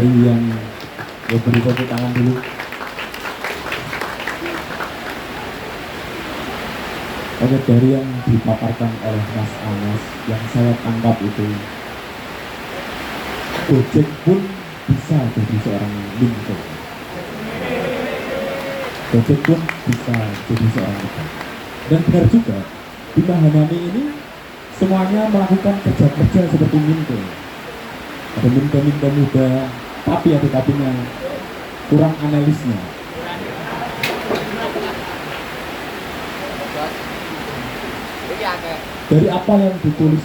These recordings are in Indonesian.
dari yang beri tepuk tangan dulu. Oke, dari yang dipaparkan oleh Mas Anas, yang saya tangkap itu, Gojek pun bisa jadi seorang Lincoln. Gojek pun bisa jadi seorang Lincoln. Dan benar juga, di Mahanani ini semuanya melakukan kerja-kerja seperti Lincoln. Ada Lincoln muda, tapi ada kurang analisnya. Dari apa yang ditulis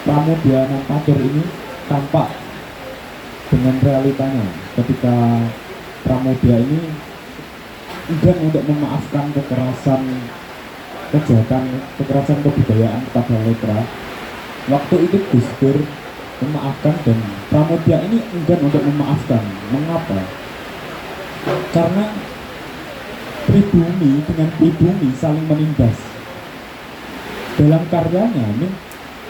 Pramoedya Anantatur ini tampak dengan realitanya ketika Pramoedya ini enggan untuk memaafkan kekerasan kebudayaan kepada Letra. Waktu itu Gus Dur memaafkan dan Pramoedya ini enggan untuk memaafkan. Mengapa? Karena pribumi dengan pribumi saling menindas. Dalam karyanya ini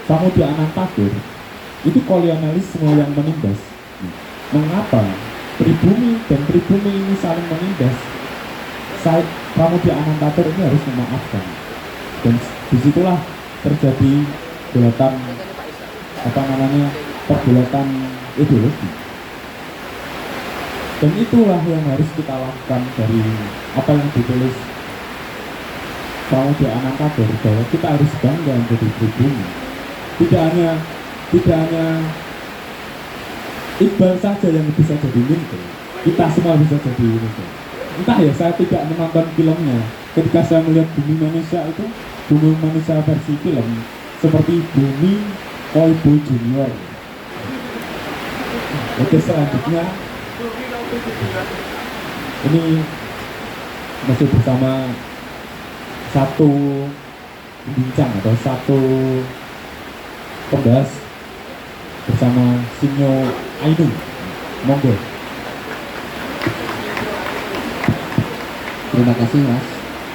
Pramoedya Anantatur itu kolonialisme yang menindas. Mengapa pribumi dan pribumi ini saling menindas? Pramoedya Anantatur ini harus memaafkan. Dan disitulah terjadi pergulatan ideologi. Dan itulah yang harus kita lakukan dari apa yang ditulis Pramoedya Anantatur, bahwa kita harus bangga menjadi pribumi. Tidak hanya Iqbal saja yang bisa jadi Lincoln, kita semua bisa jadi Lincoln. Entah ya, saya tidak menonton filmnya. Ketika saya melihat Bumi Manusia itu, Bumi Manusia versi film seperti Bumi Koibo Junior. Oke, selanjutnya ini masih bersama satu bincang atau satu pembahas bersama Sinyo Ainun. Monggo. Terima kasih Mas.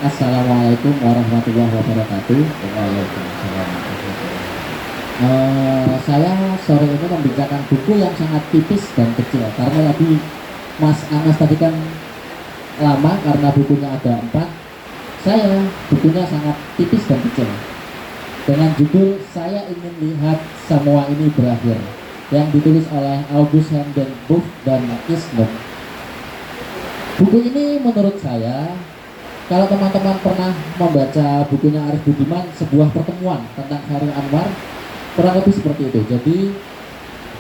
Assalamualaikum warahmatullahi wabarakatuh. Waalaikumsalam. Saya sore ini membicarakan buku yang sangat tipis dan kecil, karena tadi Mas Anas tadi kan lama karena bukunya ada 4. Saya bukunya sangat tipis dan kecil, dengan judul Saya Ingin Lihat Semua Ini Berakhir, yang ditulis oleh August Hindenburg dan Isnok. Buku ini menurut saya, kalau teman-teman pernah membaca bukunya Arif Budiman, sebuah pertemuan tentang Khairil Anwar, kurang lebih seperti itu. Jadi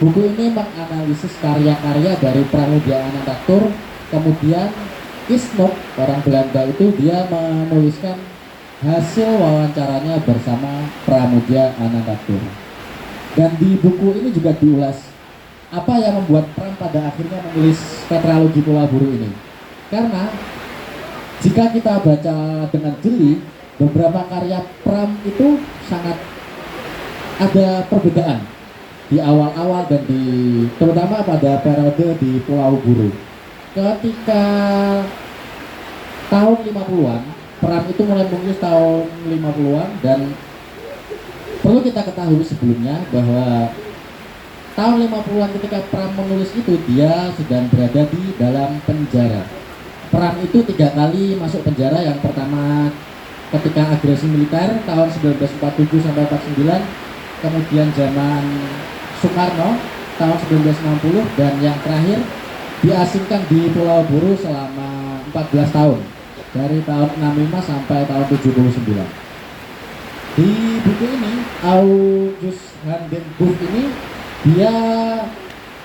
buku ini menganalisis karya-karya dari Pramoedya Anantatur. Kemudian Isnok, orang Belanda itu, dia menuliskan hasil wawancaranya bersama Pramoedya Anantatur. Dan di buku ini juga diulas apa yang membuat Pram pada akhirnya menulis tetralogi Pulau Buru ini. Karena jika kita baca dengan jeli, beberapa karya Pram itu sangat ada perbedaan di awal-awal dan terutama pada periode di Pulau Buru. Ketika tahun 50-an, Pram itu mulai menulis tahun 50-an, dan perlu kita ketahui sebelumnya bahwa tahun 50-an ketika Pram menulis itu, dia sedang berada di dalam penjara. Pram itu 3 kali masuk penjara. Yang pertama ketika agresi militer tahun 1947 sampai 49, kemudian zaman Soekarno tahun 1960, dan yang terakhir diasingkan di Pulau Buru selama 14 tahun, dari tahun 65 sampai tahun 79. Di buku ini August Hindenburg ini dia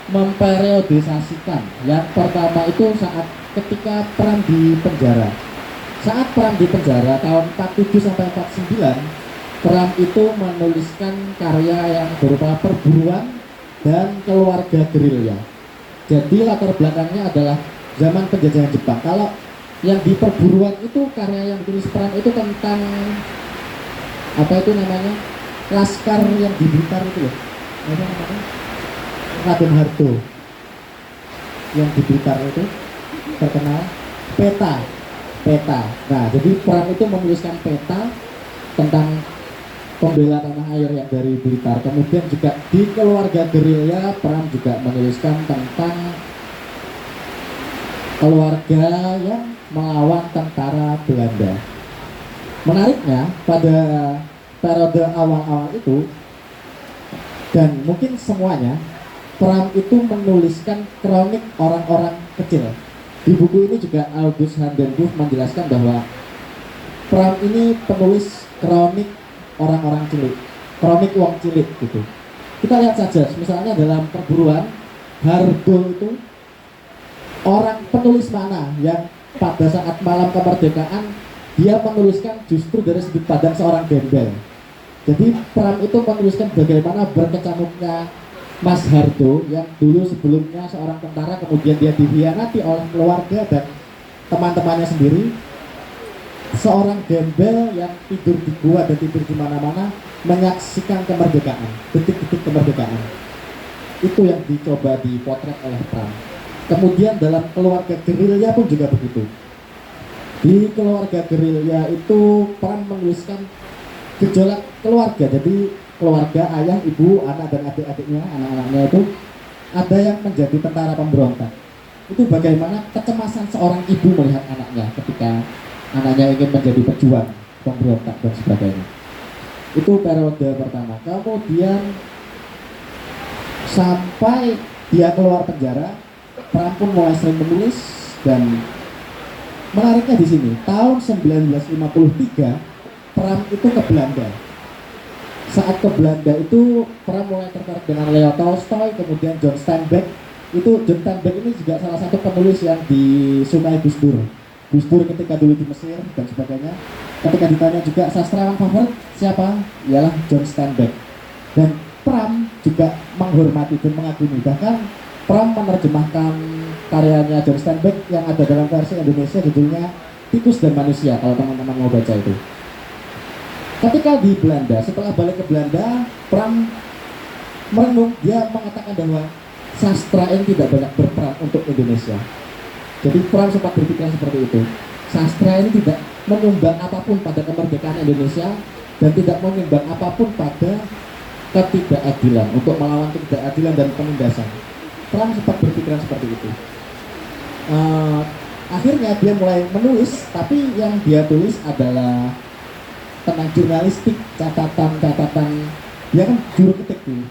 memperiodisasikan. Yang pertama itu saat ketika Pram di penjara. Saat Pram di penjara tahun 47 sampai 49, Pram itu menuliskan karya yang berupa perburuan dan keluarga gerilya. Jadi latar belakangnya adalah zaman penjajahan Jepang. Kalau yang di perburuan itu, karya yang ditulis Pram itu tentang apa itu namanya, laskar yang di Blitar itu loh, apa namanya, Raden Hardo yang di Blitar itu terkenal, peta. Nah, jadi Pram itu menuliskan peta tentang pembela tanah air yang dari Blitar. Kemudian juga di Keluarga Gerilya, Pram juga menuliskan tentang keluarga yang melawan tentara Belanda. Menariknya, pada periode awal-awal itu, dan mungkin semuanya, Pram itu menuliskan kronik orang-orang kecil. Di buku ini juga August Handenbuch menjelaskan bahwa Pram ini penulis kronik orang-orang cilik, kronik wong cilik gitu. Kita lihat saja, misalnya dalam perburuan, Hardo itu orang penulis mana yang pada saat malam kemerdekaan dia menuliskan justru dari sudut pandang seorang gembel. Jadi Pram itu menuliskan bagaimana berkecamuknya Mas Hardo yang dulu sebelumnya seorang tentara, kemudian dia dikhianati oleh keluarga dan teman-temannya sendiri. Seorang gembel yang tidur di gua dan tidur di mana-mana menyaksikan kemerdekaan, detik-detik kemerdekaan. Itu yang dicoba dipotret oleh Pram. Kemudian dalam Keluarga Gerilya pun juga begitu. Di Keluarga Gerilya itu Pram menuliskan gejolak keluarga. Jadi keluarga, ayah, ibu, anak dan adik-adiknya, anak-anaknya itu ada yang menjadi tentara pemberontak. Itu bagaimana kecemasan seorang ibu melihat anaknya ketika anaknya ingin menjadi pejuang pemberontak dan sebagainya. Itu periode pertama. Kemudian sampai dia keluar penjara, Pram pun mulai sering menulis. Dan menariknya di sini, tahun 1953 Pram itu ke Belanda. Saat ke Belanda itu Pram mulai tertarik dengan Leo Tolstoy, kemudian John Steinbeck. Itu John Steinbeck ini juga salah satu penulis yang disukai Gus Dur. Gus Dur ketika dulu di Mesir dan sebagainya. Ketika ditanya juga sastrawan favorit siapa? Ialah John Steinbeck. Dan Pram juga menghormati dan mengagumi. Bahkan Pram menerjemahkan karyanya John Steinbeck yang ada dalam versi Indonesia, judulnya Tikus dan Manusia, kalau teman-teman mau baca itu. Ketika di Belanda, setelah balik ke Belanda, Pram merenung, dia mengatakan bahwa sastra ini tidak banyak berperan untuk Indonesia. Jadi Pram sempat berpikir seperti itu. Sastra ini tidak menyumbang apapun pada kemerdekaan Indonesia dan tidak menyumbang apapun pada ketidakadilan, untuk melawan ketidakadilan dan penindasan. Pram sempat berpikiran seperti itu. Akhirnya dia mulai menulis, tapi yang dia tulis adalah tentang jurnalistik, catatan-catatan. Dia kan juru ketik tuh,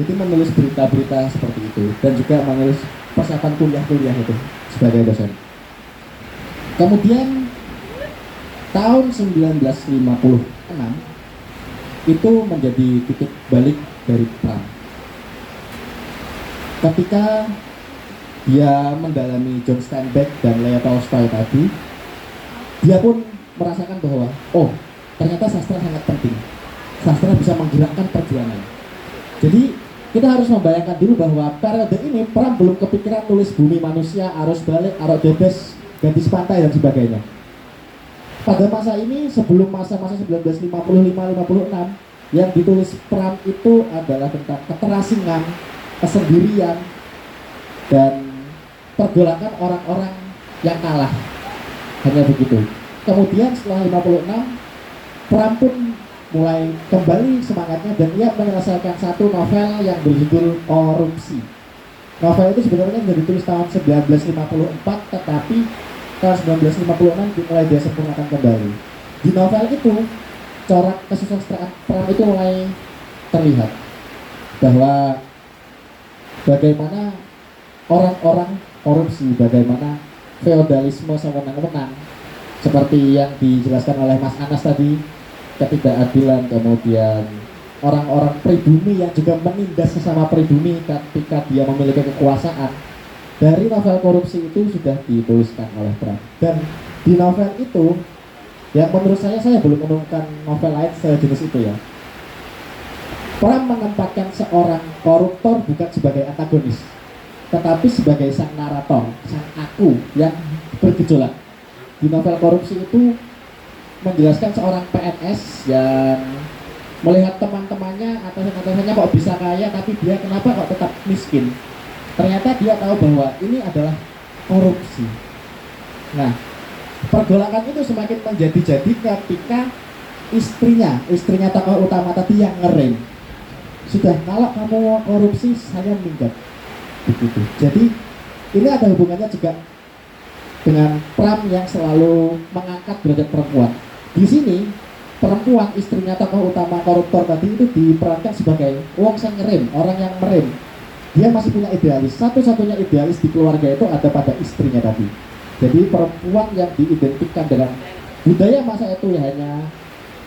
jadi menulis berita-berita seperti itu, dan juga menulis persiapan kuliah-kuliah itu sebagai dosen. Kemudian tahun 1956 itu menjadi titik balik dari Pram. Ketika dia mendalami John Steinbeck dan Leo Tolstoy tadi, dia pun merasakan bahwa ternyata sastra sangat penting. Sastra bisa menggerakkan perjuangan. Jadi kita harus membayangkan dulu bahwa periode ini Pram belum kepikiran tulis Bumi Manusia, Arus Balik, Arok Bebas, Gadis Pantai dan sebagainya. Pada masa ini, sebelum masa-masa 1955-56, yang ditulis Pram itu adalah tentang keterasingan, kesendirian, dan pergolakan orang-orang yang kalah. Hanya begitu. Kemudian setelah 56, Pram pun mulai kembali semangatnya dan ia menyelesaikan satu novel yang berjudul Korupsi. Novel itu sebenarnya sudah ditulis tahun 1954, tetapi tahun 1956 mulai dia sempurnakan kembali. Di novel itu, corak kesusastraan Pram itu mulai terlihat bahwa bagaimana orang-orang korupsi, bagaimana feodalisme sewenang-wenang, seperti yang dijelaskan oleh Mas Anas tadi, ketidakadilan, kemudian orang-orang pribumi yang juga menindas sesama pribumi ketika dia memiliki kekuasaan. Dari novel Korupsi itu sudah dituliskan oleh Pram. Dan di novel itu, yang menurut saya belum menemukan novel lain sejenis itu ya. Pram menempatkan seorang koruptor bukan sebagai antagonis, tetapi sebagai sang narator, sang aku yang bergejolak. Di novel Korupsi itu menjelaskan seorang PNS yang melihat teman-temannya, atasan-atasannya kok bisa kaya, tapi dia kenapa kok tetap miskin. Ternyata dia tahu bahwa ini adalah korupsi. Nah, pergolakan itu semakin menjadi-jadi ketika istrinya tokoh utama tadi yang ngerem. Sudah, kalau kamu mau korupsi saya minggat. Begitu. Jadi ini ada hubungannya juga dengan Pram yang selalu mengangkat derajat perempuan. Di sini perempuan istrinya tokoh utama koruptor tadi itu diperankan sebagai wong sing ngerem, orang yang merem. Dia masih punya idealis. Satu-satunya idealis di keluarga itu ada pada istrinya tadi. Jadi perempuan yang diidentikan dengan budaya masa itu ya hanya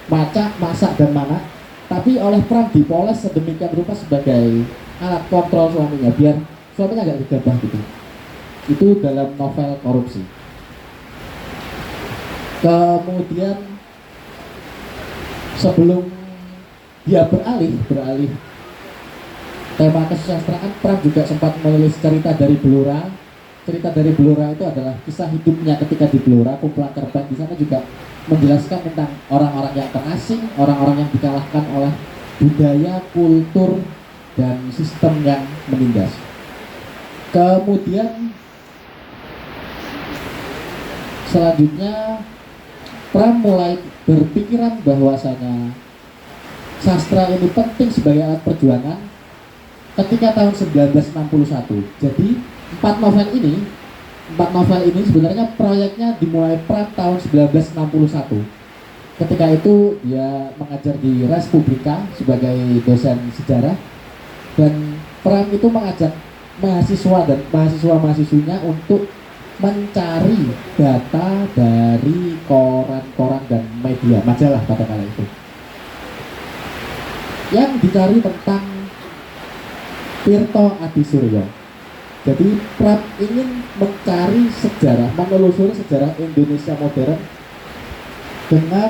maca, masak dan manak, tapi oleh Pram dipoles sedemikian rupa sebagai alat kontrol suaminya biar suaminya agak gegabah gitu. Itu dalam novel Korupsi. Kemudian sebelum dia beralih tema kesusastraan, Pram juga sempat menulis cerita dari Blora. Cerita dari Blora itu adalah kisah hidupnya ketika di Blora, kumpulan terbang. Di sana juga menjelaskan tentang orang-orang yang terasing, orang-orang yang dikalahkan oleh budaya, kultur, dan sistem yang menindas. Kemudian selanjutnya Pram mulai berpikiran bahwasanya sastra ini penting sebagai alat perjuangan ketika tahun 1961. Jadi empat novel ini sebenarnya proyeknya dimulai Pram tahun 1961. Ketika itu dia mengajar di Res Publika sebagai dosen sejarah, dan Pram itu mengajak mahasiswa dan mahasiswa-mahasiswinya untuk mencari data dari koran-koran dan media, majalah pada kala itu, yang dicari tentang Tirto Adi Suryo. Jadi Pram ingin mencari sejarah, menelusuri sejarah Indonesia modern dengan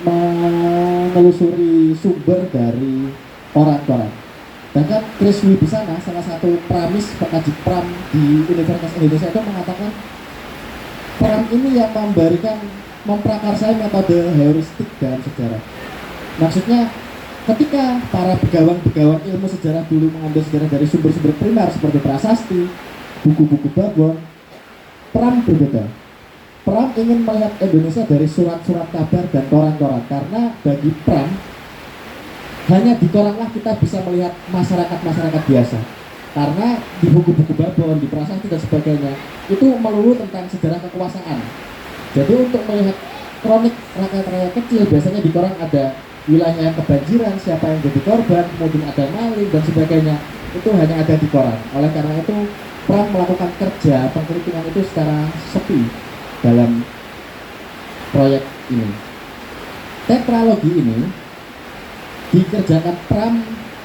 menelusuri sumber dari koran-koran. Bahkan Chris Wibisana, salah satu pramis pengkaji Pram di Universitas Indonesia itu mengatakan Pram ini yang memprakarsai metode heuristik dalam sejarah. Maksudnya ketika para begawan-begawan ilmu sejarah dulu mengambil sejarah dari sumber-sumber primer seperti prasasti, buku-buku babon, Pram berbeda. Pram ingin melihat Indonesia dari surat-surat kabar dan koran-koran, karena bagi Pram hanya di koranlah kita bisa melihat masyarakat-masyarakat biasa. Karena di buku-buku babon, di prasasti dan sebagainya itu melulu tentang sejarah kekuasaan. Jadi untuk melihat kronik rakyat-rakyat kecil, biasanya di koran ada wilayah yang kebanjiran, siapa yang jadi korban, kemudian ada maling dan sebagainya. Itu hanya ada di koran. Oleh karena itu Pram melakukan kerja pengkritingan itu secara sepi dalam proyek ini. Tetralogi ini dikerjakan Pram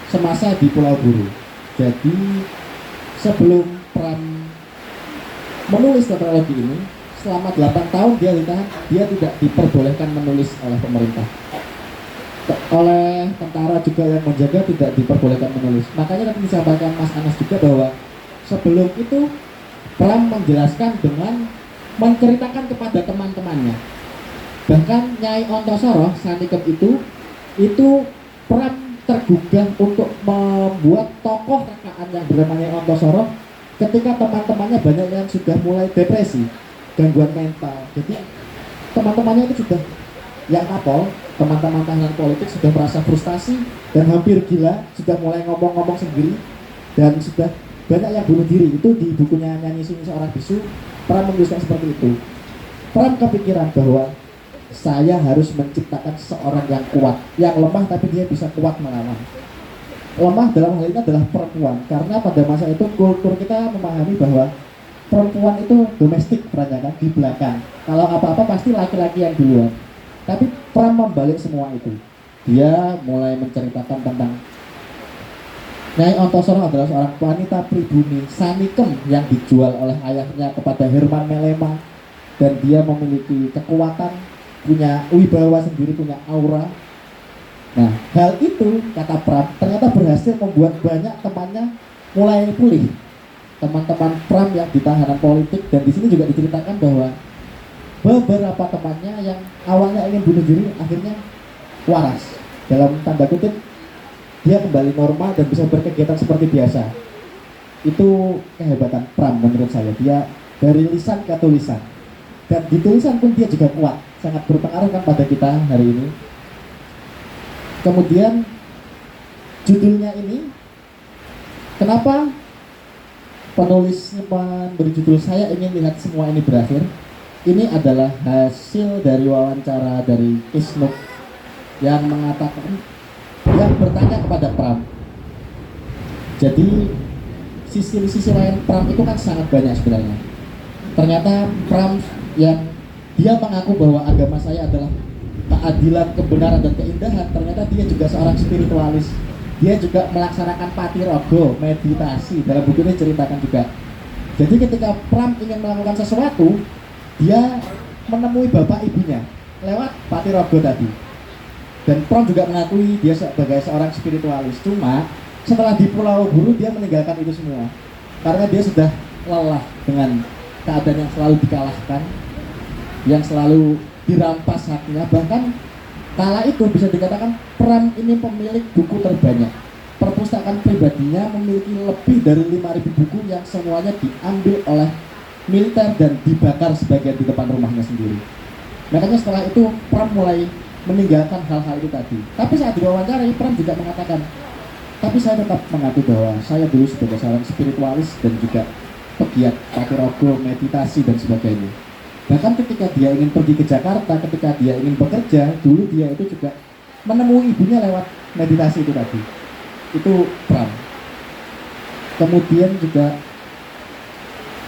semasa di Pulau Buru. Jadi sebelum Pram menulis tetralogi ini, selama 8 tahun dia ditahan, dia tidak diperbolehkan menulis oleh pemerintah. Oleh tentara juga yang menjaga tidak diperbolehkan menulis. Makanya tadi disampaikan Mas Anas juga bahwa sebelum itu Pram menjelaskan dengan menceritakan kepada teman-temannya. Bahkan Nyai Ontosoro Sanikem itu Pram tergugah untuk membuat tokoh rekaan yang bernama Nyai Ontosoro ketika teman-temannya banyak yang sudah mulai depresi, gangguan mental. Jadi teman-temannya itu sudah yang kapol, teman-teman tahanan politik sudah merasa frustasi dan hampir gila, sudah mulai ngomong-ngomong sendiri dan sudah banyak yang bunuh diri. Itu di bukunya Nyanyi Sunyi Seorang Bisu, Pram menuliskan seperti itu. Pram kepikiran bahwa saya harus menciptakan seorang yang kuat, yang lemah tapi dia bisa kuat melawan. Lemah dalam hal ini adalah perempuan, karena pada masa itu kultur kita memahami bahwa perempuan itu domestik perannya kan, di belakang. Kalau apa-apa pasti laki-laki yang duluan. Tapi Pram membalik semua itu. Dia mulai menceritakan tentang Nyai Ontosoro adalah seorang wanita pribumi Sanikem yang dijual oleh ayahnya kepada Herman Melema, dan dia memiliki kekuatan, punya wibawa sendiri, punya aura. Nah, hal itu kata Pram ternyata berhasil membuat banyak temannya mulai pulih. Teman-teman Pram yang di tahanan politik, dan di sini juga diceritakan bahwa beberapa temannya yang awalnya ingin bunuh diri akhirnya waras, dalam tanda kutip dia kembali normal dan bisa berkegiatan seperti biasa. Itu kehebatan Pram menurut saya. Dia dari lisan ke tulisan, dan di tulisan pun dia juga kuat, sangat berpengaruh kan pada kita hari ini. Kemudian judulnya ini, kenapa penulis memberi judul "Saya Ingin Lihat Semua Ini Berakhir"? Ini adalah hasil dari wawancara dari Kisnuk yang mengatakan, yang bertanya kepada Pram. Jadi sisi lain Pram itu kan sangat banyak sebenarnya. Ternyata Pram yang dia mengaku bahwa agama saya adalah keadilan, kebenaran, dan keindahan, ternyata dia juga seorang spiritualis. Dia juga melaksanakan patirogo, meditasi. Dalam buku ini ceritakan juga. Jadi ketika Pram ingin melakukan sesuatu, dia menemui bapak ibunya lewat patirogo tadi. Dan Pram juga mengakui dia sebagai seorang spiritualis. Cuma setelah di Pulau Buru dia meninggalkan itu semua karena dia sudah lelah dengan keadaan yang selalu dikalahkan, yang selalu dirampas haknya. Bahkan kala itu bisa dikatakan Pram ini pemilik buku terbanyak. Perpustakaan pribadinya memiliki lebih dari 5.000 buku yang semuanya diambil oleh militer dan dibakar sebagian di depan rumahnya sendiri. Makanya setelah itu Pram mulai meninggalkan hal-hal itu tadi. Tapi saat diwawancarai, Pram juga mengatakan, tapi saya tetap mengaku bahwa saya dulu sebagai seorang spiritualis dan juga pegiat patirogo, meditasi, dan sebagainya. Bahkan ketika dia ingin pergi ke Jakarta, ketika dia ingin bekerja, dulu dia itu juga menemui ibunya lewat meditasi itu tadi. Itu Pram. Kemudian juga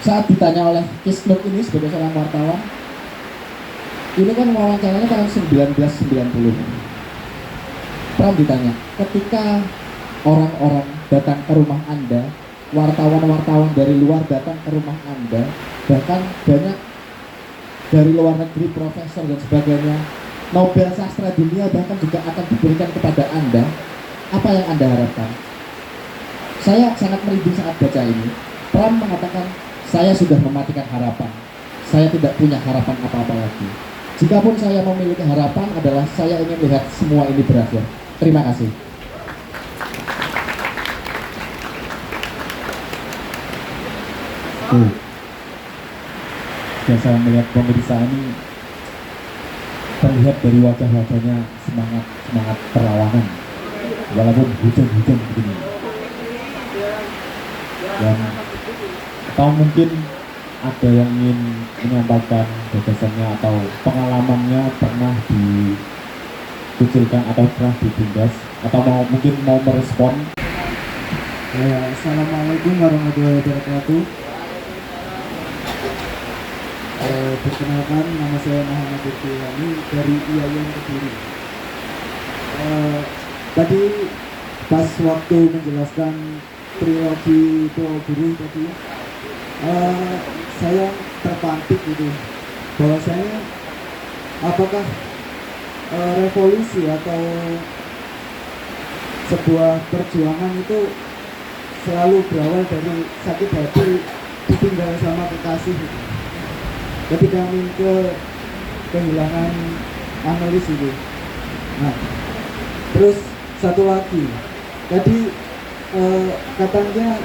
saat ditanya oleh Kisnuk ini sebagai seorang wartawan, ini kan wawancaranya tahun 1990. Pram ditanya, ketika orang-orang datang ke rumah Anda, wartawan-wartawan dari luar datang ke rumah Anda, bahkan banyak dari luar negeri, profesor dan sebagainya, Nobel sastra dunia bahkan juga akan diberikan kepada Anda, apa yang Anda harapkan? Saya sangat merinding saat baca ini. Pram mengatakan, saya sudah mematikan harapan. Saya tidak punya harapan apa-apa lagi. Jikapun saya memiliki harapan adalah saya ingin lihat semua ini berakhir. Terima kasih. Dan saya melihat pemirsa ini terlihat dari wajah-wajahnya semangat perlawanan walaupun hujan-hujan begini. Dan atau mungkin ada yang ingin menyampaikan gagasannya atau pengalamannya pernah dikucilkan atau pernah ditindas atau mungkin mau merespon. Assalamualaikum warahmatullahi wabarakatuh. Perkenalkan, nama saya Muhammad Irfani dari IAIN Kediri. Tadi pas waktu menjelaskan trilogi Pulau Buru tadi, saya terpantik gitu bahwasanya apakah revolusi atau sebuah perjuangan itu selalu berawal dari sakit hati ditinggal sama kekasih gitu. Ketika kehilangan analis itu. Nah, terus satu lagi tadi katanya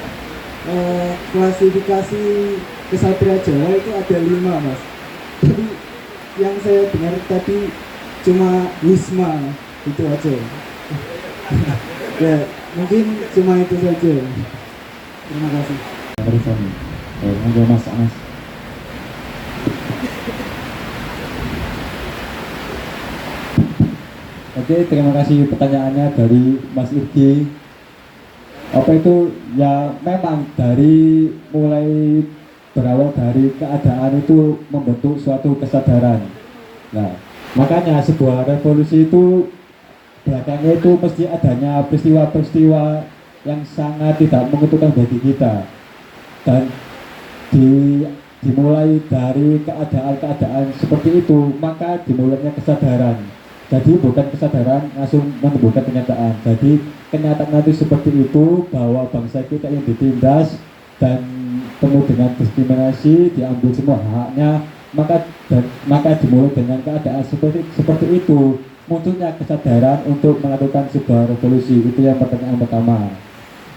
klasifikasi kesatria Jawa itu ada 5, Mas. Jadi yang saya dengar tadi cuma Wisma, itu aja. Ya, mungkin cuma itu saja. Terima kasih. Monggo Mas Anas. Oke, terima kasih pertanyaannya dari Mas Irgi. Apa itu? Ya memang dari mulai berawal dari keadaan itu membentuk suatu kesadaran. Nah, makanya sebuah revolusi itu belakangnya itu mesti adanya peristiwa-peristiwa yang sangat tidak menguntungkan bagi kita. Dan dimulai dari keadaan-keadaan seperti itu, maka dimulainya kesadaran. Jadi bukan kesadaran langsung menimbulkan kenyataan. Jadi kenyataan itu seperti itu, bahwa bangsa kita yang ditindas dan penuh dengan diskriminasi, diambil semua haknya, maka dimulai dengan keadaan seperti itu, munculnya kesadaran untuk melakukan sebuah revolusi. Itu yang pertanyaan pertama.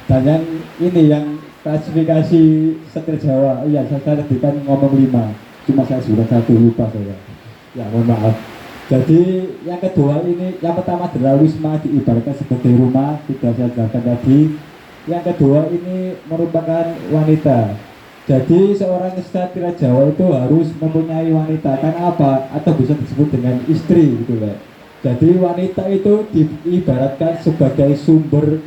Dan yang ini yang klasifikasi satria Jawa, iya saya tadi kan ngomong 5, cuma saya sudah 1 lupa saya. Ya mohon maaf. Jadi yang kedua ini, yang pertama adalah wisma diibaratkan sebagai rumah, sudah saya jelaskan tadi. Yang kedua ini merupakan wanita. Jadi seorang kesatria Jawa itu harus mempunyai wanita. Karena apa? Atau bisa disebut dengan istri gitu lah. Jadi wanita itu diibaratkan sebagai sumber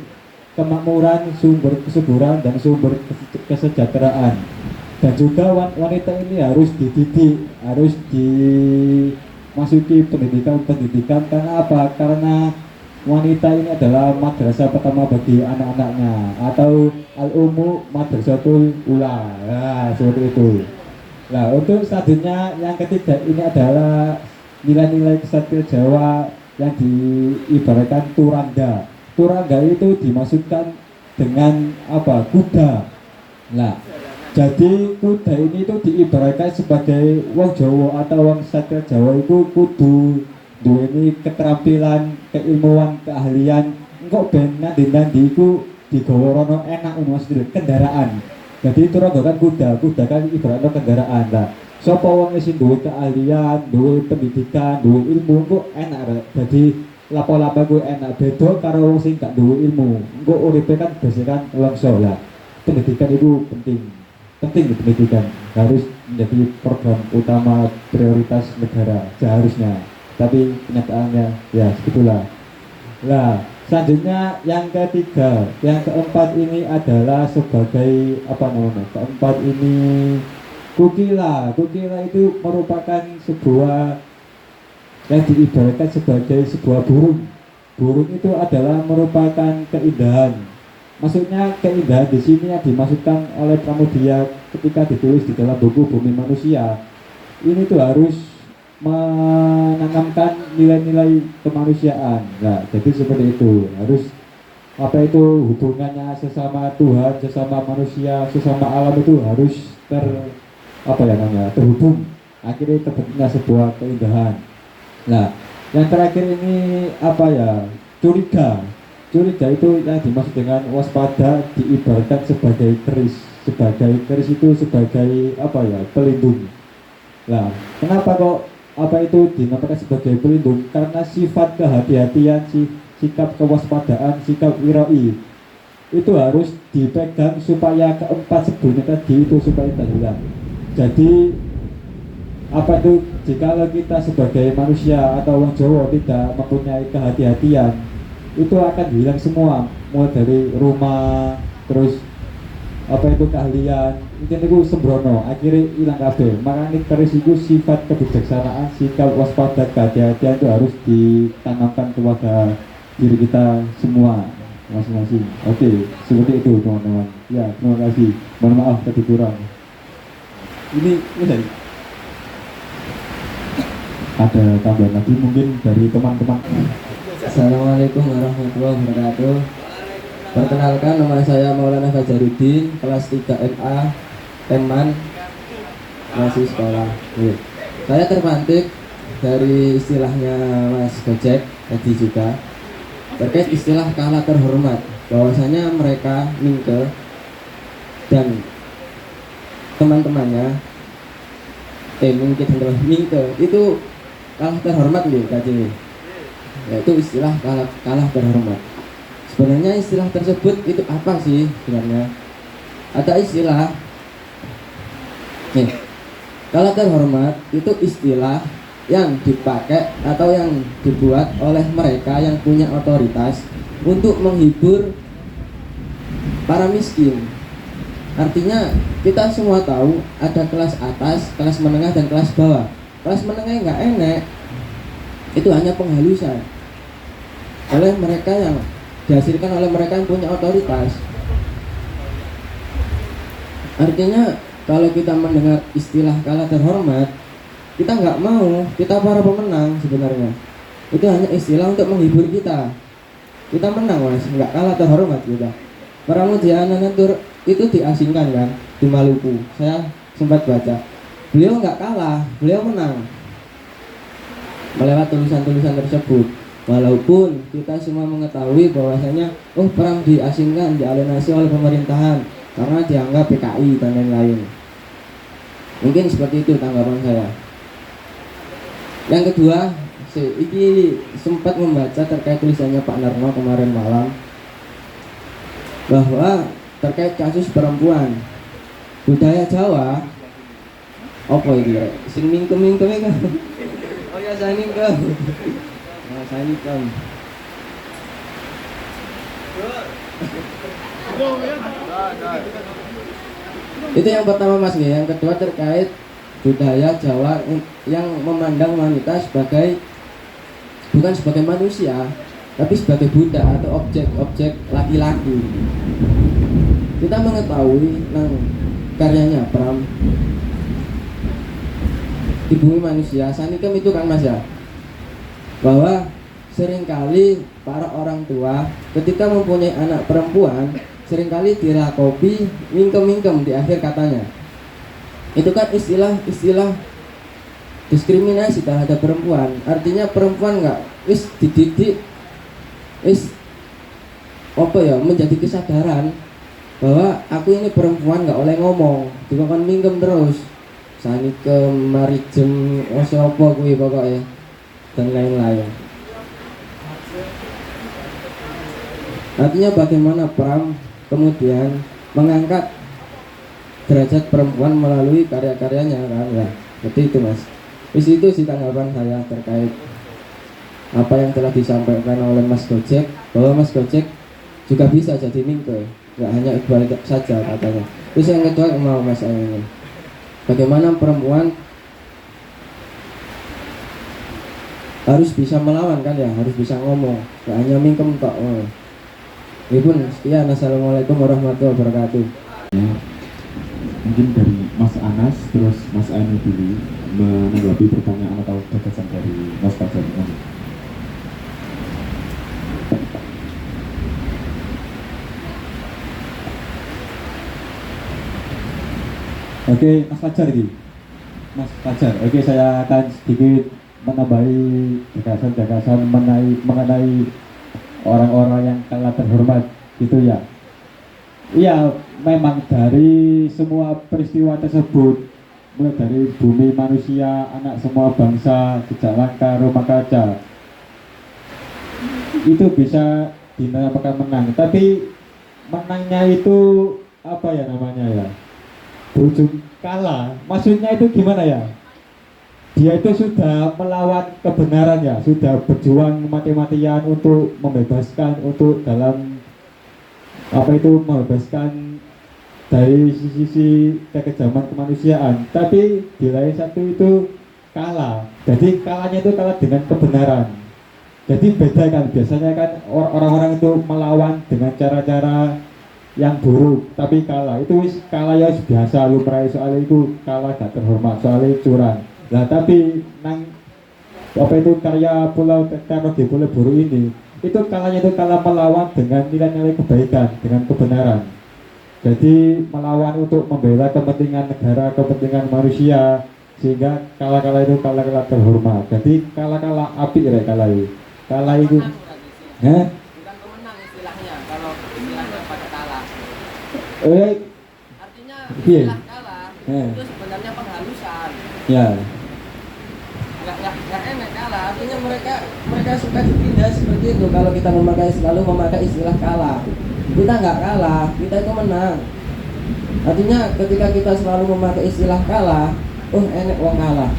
kemakmuran, sumber kesuburan, dan sumber kesejahteraan. Dan juga wanita ini harus dididik, harus dimasuki pendidikan. Karena apa? Karena wanita ini adalah madrasah pertama bagi anak-anaknya, atau al-ummu madrasatul ula. Nah, seperti itu. Nah, untuk selanjutnya yang ketiga ini adalah nilai-nilai kesatria Jawa yang diibaratkan turangga. Turangga itu dimaksudkan dengan apa? Kuda. Nah, jadi kuda ini itu diibaratkan sebagai wong Jawa atau wong kesatria Jawa itu kudu duweni keterampilan, keilmuan, keahlian. Engko ben nandi-nandi iku digawa rono enak maksudnya kendaraan. Jadi turangga kan kuda kan ibaratnya kendaraan lah. Sapa wong sing duwe keahlian, duwe pendidikan, duwe ilmu kok enak rek. Jadi lapo-lapo ku enak, beda karo wong sing gak duwe ilmu. Engko uripe kan berdasarkan longso lah. Pendidikan itu penting pendidikan harus menjadi program utama prioritas negara seharusnya. Tapi kenyataannya ya segitulah. Nah, selanjutnya yang ketiga, yang keempat ini adalah sebagai apa namanya? Keempat ini kukila. Kukila itu merupakan sebuah yang diibaratkan sebagai sebuah burung. Burung itu adalah merupakan keindahan. Maksudnya keindahan di sini yang dimaksudkan oleh Pramudia ketika ditulis di dalam buku Bumi Manusia. Ini tuh harus menanamkan nilai-nilai kemanusiaan. Nah, jadi seperti itu. Harus apa itu hubungannya sesama Tuhan, sesama manusia, sesama alam itu harus terhubung. Akhirnya terbentuknya sebuah keindahan. Nah, yang terakhir ini apa ya? Curiga. Curiga itu yang dimaksud dengan waspada diibaratkan sebagai keris. Sebagai keris itu sebagai apa ya? Pelindung. Nah, kenapa kok apa itu dinamakan sebagai pelindung? Karena sifat kehati-hatian, sikap kewaspadaan, sikap wiroi itu harus dipegang supaya keempat sebelumnya tadi itu supaya tidak hilang. Jadi apa itu jika kita sebagai manusia atau orang Jawa tidak mempunyai kehati-hatian, itu akan hilang semua, mulai dari rumah, terus apa itu keahlian, mungkin itu sembrono, akhirnya hilang kabeh. Makanya keris itu sifat kebijaksanaan, sikap waspada, kehati-hatian itu harus ditanamkan kepada diri kita semua masing-masing. Oke, seperti itu teman-teman. Ya, terima kasih. Mohon maaf tadi kurang. Ini ada tambahan lagi mungkin dari teman-teman. Assalamualaikum warahmatullahi wabarakatuh. Perkenalkan, nama saya Maulana Fajaruddin, kelas 3 MA, Teman, masih sekolah. Saya terpantik dari istilahnya Mas Gojek tadi juga terkait istilah kalah terhormat, bahwasanya mereka Mingke dan teman-temannya Mingke itu kalah terhormat nih tadi, yaitu istilah kalah terhormat. Sebenarnya istilah tersebut itu apa sih sebenarnya? Ada istilah kalah terhormat itu istilah yang dipakai atau yang dibuat oleh mereka yang punya otoritas untuk menghibur para miskin. Artinya kita semua tahu ada kelas atas, kelas menengah, dan kelas bawah. Kelas menengah nggak enak, itu hanya penghalusan oleh mereka yang dihasilkan oleh mereka yang punya otoritas. Artinya kalau kita mendengar istilah kalah terhormat, kita nggak mau, kita para pemenang sebenarnya. Itu hanya istilah untuk menghibur kita. Kita menang mas, nggak kalah terhormat kita. Pramudia Anantur itu diasingkan kan di Maluku. Saya sempat baca. Beliau nggak kalah, beliau menang melewat tulisan-tulisan tersebut. Walaupun kita semua mengetahui bahwasanya perang diasingkan, dialienasi oleh pemerintahan karena dianggap PKI dan lain-lain. Mungkin seperti itu tanggapan saya. Yang kedua, iki sempat membaca terkait tulisannya Pak Narno kemarin malam bahwa terkait kasus perempuan budaya Jawa apa iki rek sing mingkem-mingkem kan oh ya saya mingkem nah saya mingkem itu yang pertama Mas ya. Yang kedua terkait budaya Jawa yang memandang wanita sebagai bukan sebagai manusia tapi sebagai budak atau objek laki-laki. Kita mengetahui nang karyanya Pram di bumi manusia sanikem itu kan Mas ya, bahwa seringkali para orang tua ketika mempunyai anak perempuan seringkali dilakopi mingkem-mingkem di akhir katanya. Itu kan istilah diskriminasi terhadap perempuan. Artinya perempuan nggak wis dididik wis apa ya, menjadi kesadaran bahwa aku ini perempuan nggak oleh ngomong, dikon mingkem terus sanikem marijem opo kuwi pokoknya dan lain-lain. Artinya bagaimana Pram kemudian mengangkat derajat perempuan melalui karya-karyanya kan ya. Seperti itu Mas. Di situ sih tanggapan saya terkait apa yang telah disampaikan oleh Mas Gojek, bahwa Mas Gojek juga bisa jadi mingke, nggak hanya Iqbal saja katanya. Terus yang kedua mau Mas ini, bagaimana perempuan harus bisa melawan kan ya, harus bisa ngomong, nggak hanya mingkem tok. Ini pun sekian, assalamualaikum warahmatullahi wabarakatuh. Ya, mungkin dari Mas Anas terus Mas Aini dulu menanggapi pertanyaan atau gagasan dari Mas Fajar ini. Oke, Mas Fajar ini. Mas Fajar, oke saya akan sedikit menambahi gagasan-gagasan mengenai orang-orang yang kalah terhormat gitu ya. Iya, memang dari semua peristiwa tersebut, mulai dari bumi manusia, anak semua bangsa, jejak langkah, rumah kaca, itu bisa dinamakan menang. Tapi menangnya itu apa ya namanya ya? Berujung kalah. Maksudnya itu gimana ya? Dia itu sudah melawan kebenaran ya, sudah berjuang mati-matian untuk membebaskan, untuk dalam apa itu membebaskan dari sisi kekejaman kemanusiaan, tapi di lain satu itu kalah. Jadi kalahnya itu kalah dengan kebenaran. Jadi beda kan, biasanya kan orang-orang itu melawan dengan cara-cara yang buruk, tapi kalah itu kalah ya biasa lumrah, soalnya itu kalah gak terhormat, soalnya curang. Nah tapi nang apa itu karya Pulau Teknologi Pulau Buru ini, itu kalahnya itu kalah melawan dengan nilai-nilai kebaikan, dengan kebenaran. Jadi melawan untuk membela kepentingan negara, kepentingan manusia, sehingga kalah-kalah itu kalah-kalah terhormat. Jadi kalah-kalah api ya kalah itu. Kalah itu. Bukan pemenang istilahnya, kalau istilahnya pada kalah. Artinya Iya. istilah kalah itu sebenarnya penghalusan. Ya. Nggak enak kalah, artinya mereka suka dipindah seperti itu. Kalau kita selalu memakai istilah kalah, kita nggak kalah, kita itu menang. Artinya ketika kita selalu memakai istilah kalah, oh enak wong kalah,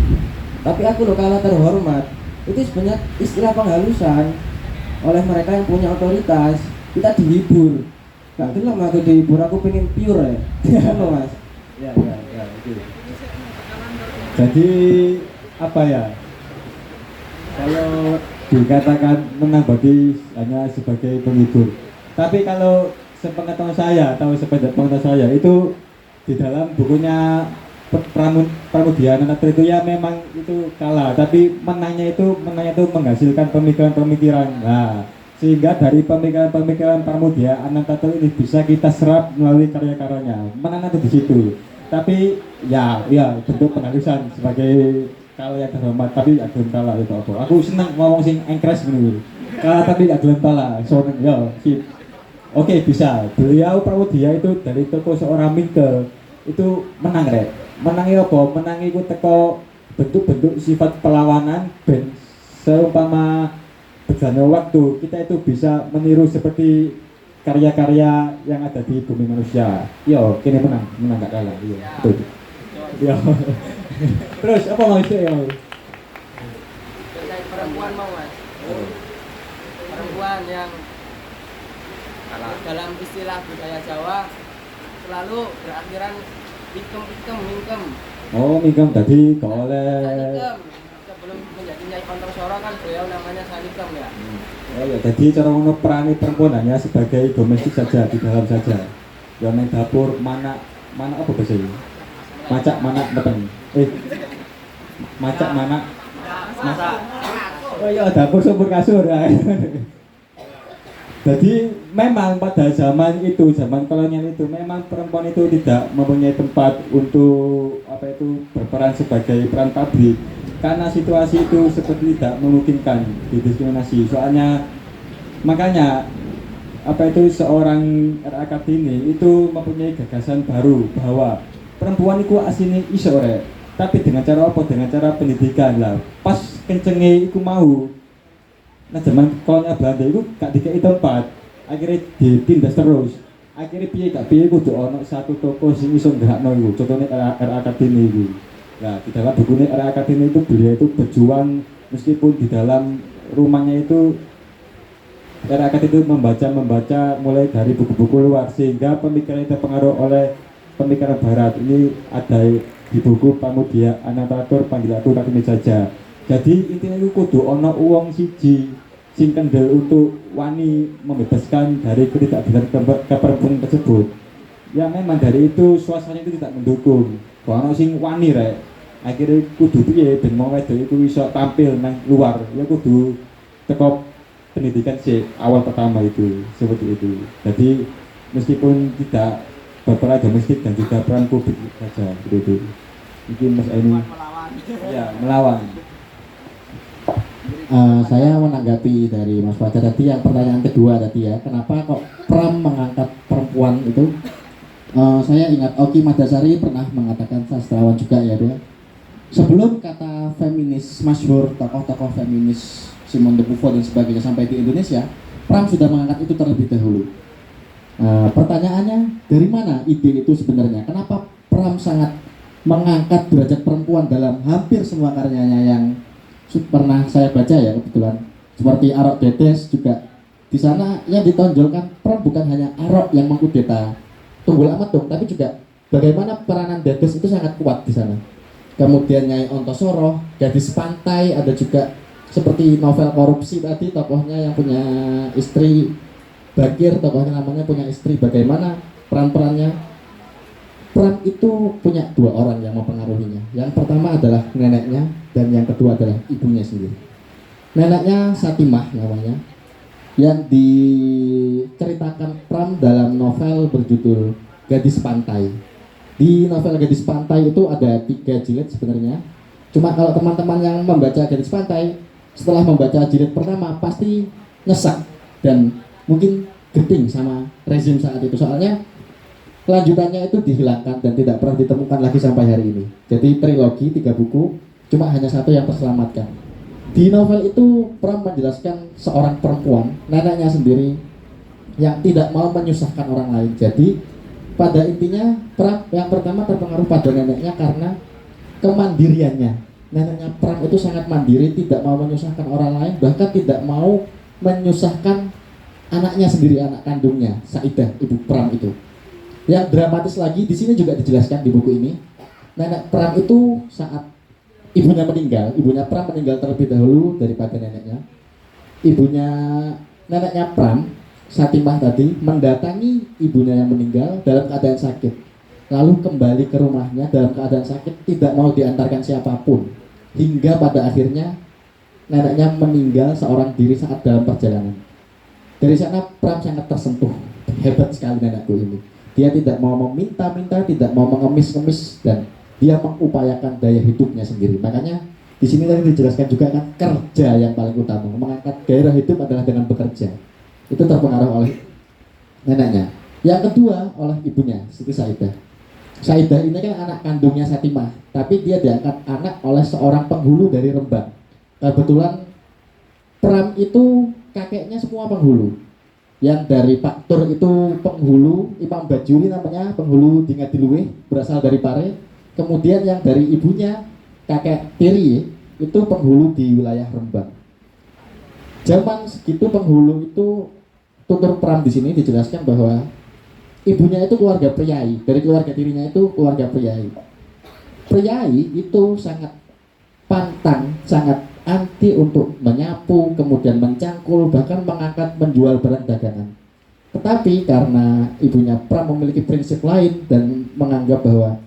tapi aku lo kalah terhormat, itu sebenarnya istilah penghalusan oleh mereka yang punya otoritas. Kita dihibur, nggak gelem aku dihibur, aku pengen pure ya. Kan Mas? Ya, oke. Jadi apa ya? Kalau dikatakan menang bagi hanya sebagai penghibur. Tapi kalau sepengetahuan saya atau sepengetahuan saya itu di dalam bukunya Pramudia Nata itu ya memang itu kalah, tapi menangnya itu menghasilkan pemikiran-pemikiran. Nah, sehingga dari pemikiran-pemikiran Pramudia Anantatur ini bisa kita serap melalui karya-karyanya. Menang itu di situ. Tapi ya bentuk penghalusan sebagai kalah yang terhormat, tapi gak gelem kalah itu apa. Aku seneng ngomong sing engkres ngono. Kalah tapi gak gelem kalah. Seneng ya, sip. Oke, bisa. Beliau Pramudia itu dari toko seorang mingke itu menang rek. Menangi apa? Menangi ku teko bentuk-bentuk sifat perlawanan ben seumpama berjalannya waktu kita itu bisa meniru seperti karya-karya yang ada di bumi manusia. Yo, kini menang gak kalah. Iya, betul. Yo. Terus apa maksudnya ya? Terkait perempuan mau mas, perempuan yang dalam istilah budaya Jawa selalu berakhiran mingkem. Oh, mingkem tadi gak oleh. Sanikem. Sebelum menjadi Nyai Ontosoro kan beliau namanya Sanikem ya. Oh ya, jadi cara ngono perani perempuan hanya sebagai domestik saja, di dalam saja. Yang main dapur mana apa bahasa ini? Macak mana meteng. Macak mana? Masak. Oh iya, dapur sumur kasur. Jadi memang pada zaman itu, zaman kolonial itu, memang perempuan itu tidak mempunyai tempat untuk berperan sebagai peran pabrik, karena situasi itu seperti tidak memungkinkan didiskriminasi. Soalnya makanya seorang RA Kartini itu mempunyai gagasan baru bahwa perempuan itu aslinya iso rek, tapi dengan cara apa? Dengan cara pendidikan lah. Pas kencenge iku mau. Nah zaman kolonial Belanda itu gak dikei tempat, akhirnya ditindas terus. Akhirnya piye kudu ono satu toko sing iso gerakno iku. Contohnya RA Kartini iku. Nah, di dalam bukunya RA Kartini itu beliau itu berjuang meskipun di dalam rumahnya itu RA Kartini itu membaca mulai dari buku-buku luar sehingga pemikiran itu terpengaruh oleh pemikiran barat. Ini ada di buku Pramudia Anantatur Panggil Aku Kartini Saja. Jadi intinya itu kudu ono uang siji sing kendel untuk wani membebaskan dari ketidakadilan keperempuan tersebut. Ya memang dari itu suasana itu tidak mendukung. Kalau sing wani rek, akhirnya kudu piye ben mau wedok iku iso tampil nang luar. Ya kudu teko pendidikan sih awal pertama itu seperti itu. Jadi meskipun tidak berperan domestik dan juga peran publik saja seperti itu. Mungkin Mas Aini ya melawan. Saya menanggapi dari Mas Fajar tadi yang pertanyaan kedua tadi ya, kenapa kok Pram mengangkat perempuan itu? Saya ingat Oki Madasari pernah mengatakan, sastrawan juga ya dia, sebelum kata feminis masyhur, tokoh-tokoh feminis Simone de Beauvoir dan sebagainya sampai di Indonesia, Pram sudah mengangkat itu terlebih dahulu. Pertanyaannya, dari mana ide itu sebenarnya? Kenapa Pram sangat mengangkat derajat perempuan dalam hampir semua karyanya yang pernah saya baca ya kebetulan, seperti Arok Dedes juga di sana yang ditonjolkan Pram bukan hanya Arok yang mengkudeta Tunggul Amat dong, tapi juga bagaimana peranan Dedes itu sangat kuat di sana. Kemudian Nyai Ontosoro, Gadis Pantai, ada juga seperti novel Korupsi tadi, tokohnya yang punya istri Bakir, tokohnya namanya punya istri, bagaimana peran-perannya. Pram itu punya dua orang yang mempengaruhinya. Yang pertama adalah neneknya dan yang kedua adalah ibunya sendiri. Neneknya Satimah namanya, yang diceritakan Pram dalam novel berjudul Gadis Pantai. Di novel Gadis Pantai itu ada 3 jilid sebenarnya. Cuma kalau teman-teman yang membaca Gadis Pantai, setelah membaca jilid pertama pasti nyesak dan mungkin geding sama rezim saat itu. Soalnya kelanjutannya itu dihilangkan dan tidak pernah ditemukan lagi sampai hari ini. Jadi trilogi 3 buku, cuma hanya 1 yang terselamatkan. Di novel itu Pram menjelaskan seorang perempuan, neneknya sendiri, yang tidak mau menyusahkan orang lain. Jadi pada intinya Pram yang pertama terpengaruh pada neneknya karena kemandiriannya. Neneknya Pram itu sangat mandiri, tidak mau menyusahkan orang lain, bahkan tidak mau menyusahkan anaknya sendiri, anak kandungnya, Saidah, ibu Pram itu. Yang dramatis lagi di sini juga dijelaskan di buku ini. Nenek Pram itu saat ibunya meninggal, ibunya Pram meninggal terlebih dahulu daripada neneknya. Neneknya Pram, Satimah tadi, mendatangi ibunya yang meninggal dalam keadaan sakit. Lalu kembali ke rumahnya dalam keadaan sakit, tidak mau diantarkan siapapun. Hingga pada akhirnya neneknya meninggal seorang diri saat dalam perjalanan. Dari sana Pram sangat tersentuh. Hebat sekali nenekku ini. Dia tidak mau meminta-minta, tidak mau mengemis-ngemis, dan dia mengupayakan daya hidupnya sendiri. Makanya di sini tadi dijelaskan juga kan kerja yang paling utama. Mengangkat gairah hidup adalah dengan bekerja. Itu terpengaruh oleh neneknya. Yang kedua oleh ibunya, Siti Saidah. Saidah ini kan anak kandungnya Satimah, tapi dia diangkat anak oleh seorang penghulu dari Rembang. Kebetulan Pram itu kakeknya semua penghulu. Yang dari Pak Tur itu penghulu, Imam Bajuri namanya, penghulu di Ngadiluwih, berasal dari Pare. Kemudian yang dari ibunya, kakek tiri, itu penghulu di wilayah Rembang. Zaman segitu penghulu itu, tutur Pram di sini dijelaskan bahwa ibunya itu keluarga priai, dari keluarga tirinya itu keluarga priai. Priai itu sangat pantang, sangat anti untuk menyapu, kemudian mencangkul, bahkan mengangkat menjual barang dagangan. Tetapi karena ibunya Pram memiliki prinsip lain dan menganggap bahwa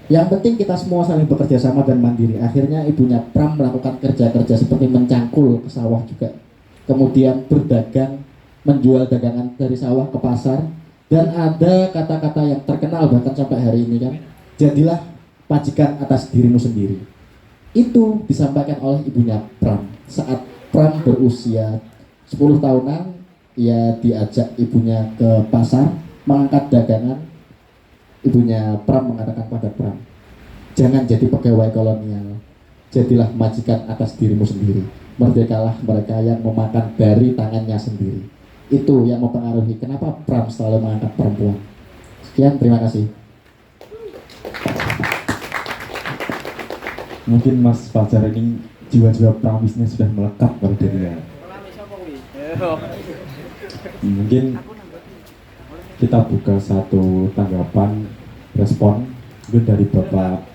yang penting kita semua saling bekerja sama dan mandiri. Akhirnya ibunya Pram melakukan kerja-kerja seperti mencangkul ke sawah juga. Kemudian berdagang, menjual dagangan dari sawah ke pasar. Dan ada kata-kata yang terkenal bahkan sampai hari ini kan, jadilah majikan atas dirimu sendiri. Itu disampaikan oleh ibunya Pram saat Pram berusia 10 tahunan. Ia diajak ibunya ke pasar mengangkat dagangan. Ibunya Pram mengatakan pada Pram, jangan jadi pegawai kolonial, jadilah majikan atas dirimu sendiri. Merdekalah mereka yang memakan dari tangannya sendiri. Itu yang mempengaruhi kenapa Pram selalu mengangkat perempuan. Sekian, terima kasih. Mungkin Mas Fajar ini jiwa-jiwa pramisnya sudah melekat pada dirinya. Mungkin kita buka satu tanggapan, respon mungkin dari Bapak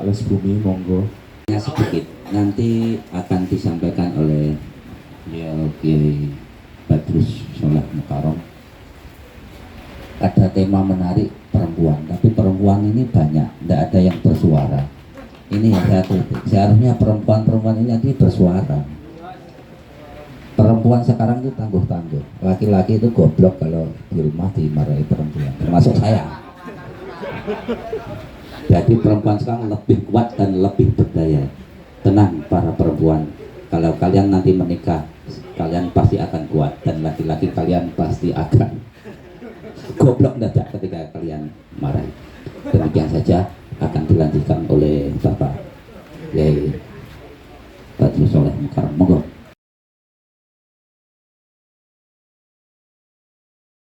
Les Bumi, monggo. Sedikit nanti akan disampaikan oleh Kiai Badrus Soleh Mukarom. Ada tema menarik perempuan, tapi perempuan ini banyak, tidak ada yang bersuara. Ini yang saya kritik. Seharusnya perempuan-perempuan ini nanti bersuara. Perempuan sekarang itu tangguh-tangguh. Laki-laki itu goblok kalau di rumah dimarahi perempuan, termasuk saya. Jadi perempuan sekarang lebih kuat dan lebih berdaya. Tenang para perempuan, kalau kalian nanti menikah, kalian pasti akan kuat, dan laki-laki kalian pasti akan goblok dadak ketika kalian marah. Demikian saja, akan dilanjutkan oleh Bapak Yai Badrus Soleh Mukarom. Monggo.